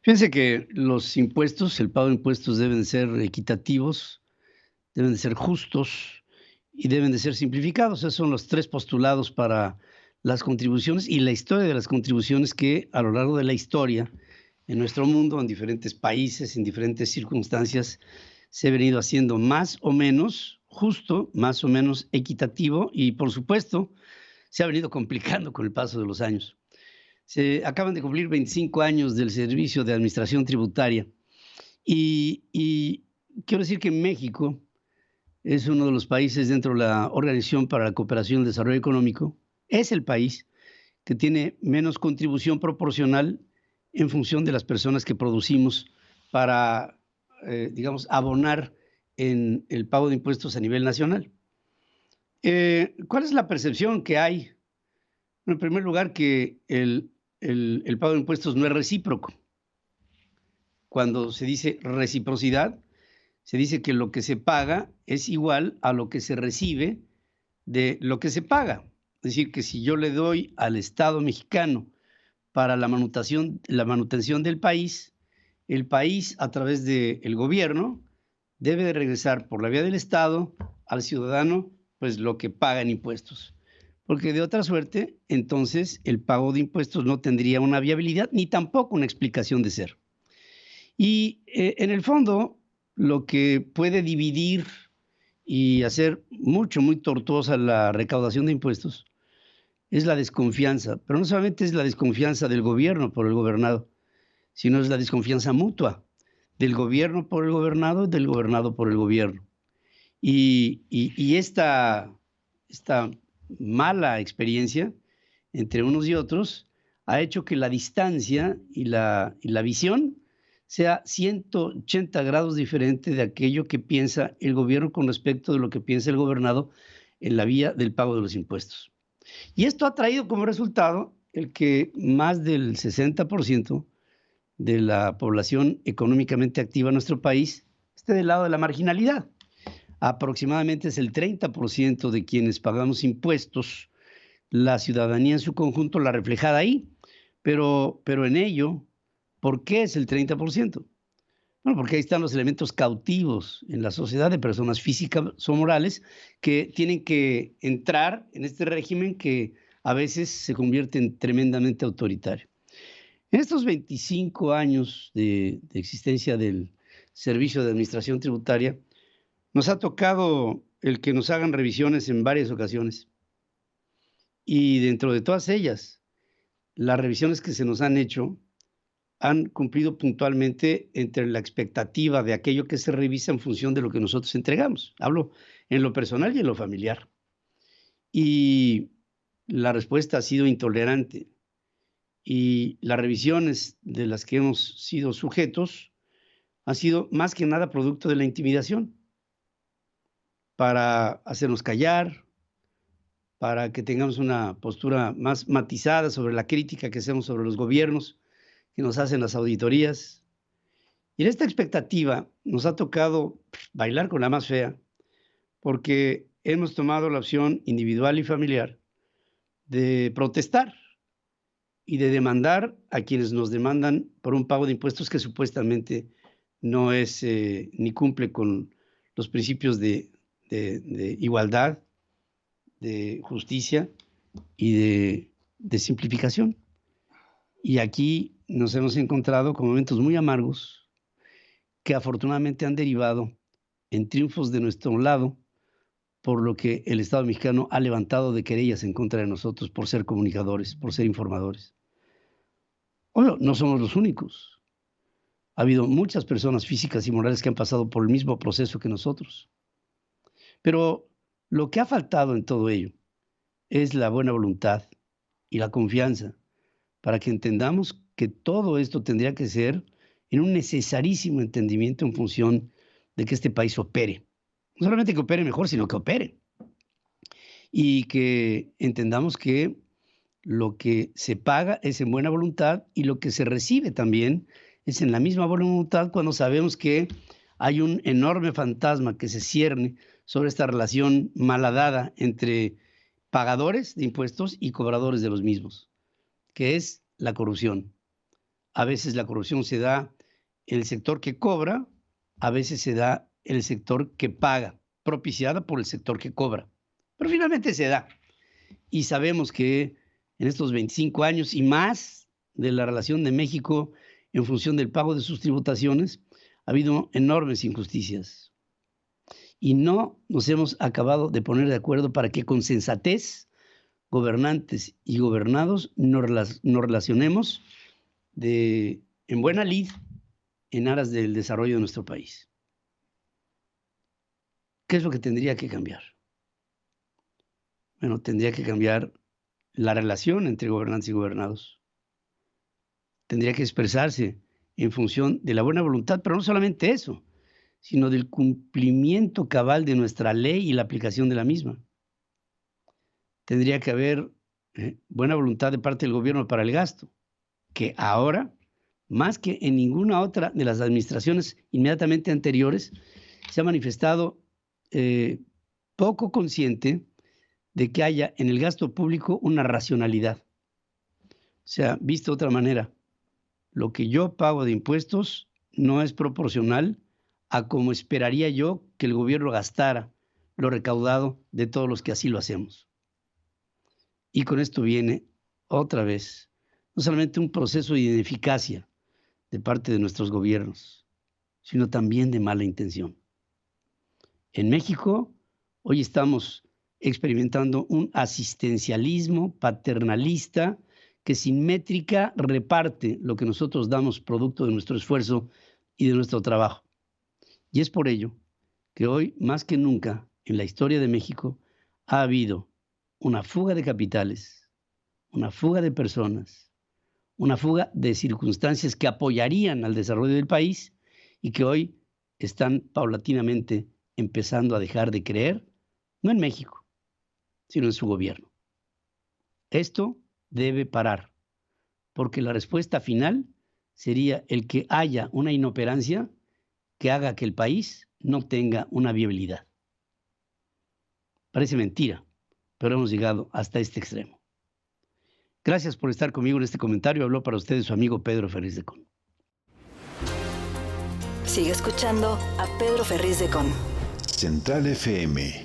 Fíjense que los impuestos, el pago de impuestos deben ser equitativos, deben de ser justos y deben de ser simplificados. Esos son los tres postulados para las contribuciones y la historia de las contribuciones que a lo largo de la historia en nuestro mundo, en diferentes países, en diferentes circunstancias, se ha venido haciendo más o menos justo, más o menos equitativo y, por supuesto, se ha venido complicando con el paso de los años. Se acaban de cumplir 25 años del Servicio de Administración Tributaria y quiero decir que México es uno de los países dentro de la Organización para la Cooperación y el Desarrollo Económico, es el país que tiene menos contribución proporcional en función de las personas que producimos para, digamos, abonar en el pago de impuestos a nivel nacional. ¿Cuál es la percepción que hay? Bueno, en primer lugar, que el pago de impuestos no es recíproco. Cuando se dice reciprocidad, se dice que lo que se paga es igual a lo que se recibe de lo que se paga. Es decir, que si yo le doy al Estado mexicano para la manutención del país, el país, a través del gobierno, debe de regresar por la vía del Estado al ciudadano, pues lo que paga en impuestos. Porque de otra suerte, entonces el pago de impuestos no tendría una viabilidad ni tampoco una explicación de ser. Y en el fondo, lo que puede dividir y hacer muy tortuosa la recaudación de impuestos es la desconfianza, pero no solamente es la desconfianza del gobierno por el gobernado, sino es la desconfianza mutua del gobierno por el gobernado y del gobernado por el gobierno. Y esta mala experiencia entre unos y otros ha hecho que la distancia y la visión sea 180 grados diferente de aquello que piensa el gobierno con respecto de lo que piensa el gobernado en la vía del pago de los impuestos. Y esto ha traído como resultado el que más del 60% de la población económicamente activa en nuestro país esté del lado de la marginalidad. Aproximadamente es el 30% de quienes pagamos impuestos, la ciudadanía en su conjunto la reflejada ahí, pero en ello, ¿por qué es el 30%? Bueno, porque ahí están los elementos cautivos en la sociedad de personas físicas o morales que tienen que entrar en este régimen que a veces se convierte en tremendamente autoritario. En estos 25 años de existencia del Servicio de Administración Tributaria, nos ha tocado el que nos hagan revisiones en varias ocasiones. Y dentro de todas ellas, las revisiones que se nos han hecho han cumplido puntualmente entre la expectativa de aquello que se revisa en función de lo que nosotros entregamos. Hablo en lo personal y en lo familiar. Y la respuesta ha sido intolerante. Y las revisiones de las que hemos sido sujetos han sido más que nada producto de la intimidación para hacernos callar, para que tengamos una postura más matizada sobre la crítica que hacemos sobre los gobiernos que nos hacen las auditorías. Y en esta expectativa nos ha tocado bailar con la más fea, porque hemos tomado la opción individual y familiar de protestar y de demandar a quienes nos demandan por un pago de impuestos que supuestamente no es ni cumple con los principios de igualdad, de justicia y de simplificación. Y aquí nos hemos encontrado con momentos muy amargos que afortunadamente han derivado en triunfos de nuestro lado, por lo que el Estado mexicano ha levantado de querellas en contra de nosotros por ser comunicadores, por ser informadores. Bueno, no somos los únicos. Ha habido muchas personas físicas y morales que han pasado por el mismo proceso que nosotros. Pero lo que ha faltado en todo ello es la buena voluntad y la confianza para que entendamos que todo esto tendría que ser en un necesarísimo entendimiento en función de que este país opere. No solamente que opere mejor, sino que opere. Y que entendamos que lo que se paga es en buena voluntad y lo que se recibe también es en la misma buena voluntad cuando sabemos que hay un enorme fantasma que se cierne sobre esta relación malhadada entre pagadores de impuestos y cobradores de los mismos, que es la corrupción. A veces la corrupción se da en el sector que cobra, a veces se da en el sector que paga, propiciada por el sector que cobra. Pero finalmente se da. Y sabemos que en estos 25 años y más de la relación de México en función del pago de sus tributaciones, ha habido enormes injusticias. Y no nos hemos acabado de poner de acuerdo para que con sensatez, gobernantes y gobernados nos relacionemos en buena lid en aras del desarrollo de nuestro país. ¿Qué es lo que tendría que cambiar? Bueno, tendría que cambiar la relación entre gobernantes y gobernados. Tendría que expresarse en función de la buena voluntad, pero no solamente eso, sino del cumplimiento cabal de nuestra ley y la aplicación de la misma. Tendría que haber buena voluntad de parte del gobierno para el gasto, que ahora, más que en ninguna otra de las administraciones inmediatamente anteriores, se ha manifestado poco consciente de que haya en el gasto público una racionalidad. O sea, visto de otra manera, lo que yo pago de impuestos no es proporcional a como esperaría yo que el gobierno gastara lo recaudado de todos los que así lo hacemos. Y con esto viene otra vez, no solamente un proceso de ineficacia de parte de nuestros gobiernos, sino también de mala intención. En México, hoy estamos experimentando un asistencialismo paternalista que sin métrica reparte lo que nosotros damos producto de nuestro esfuerzo y de nuestro trabajo. Y es por ello que hoy, más que nunca, en la historia de México, ha habido una fuga de capitales, una fuga de personas, una fuga de circunstancias que apoyarían al desarrollo del país y que hoy están paulatinamente empezando a dejar de creer, no en México, sino en su gobierno. Esto debe parar, porque la respuesta final sería el que haya una inoperancia que haga que el país no tenga una viabilidad. Parece mentira, pero hemos llegado hasta este extremo. Gracias por estar conmigo en este comentario. Habló para ustedes su amigo Pedro Ferriz de Con. Sigue escuchando a Pedro Ferriz de Con. Central FM.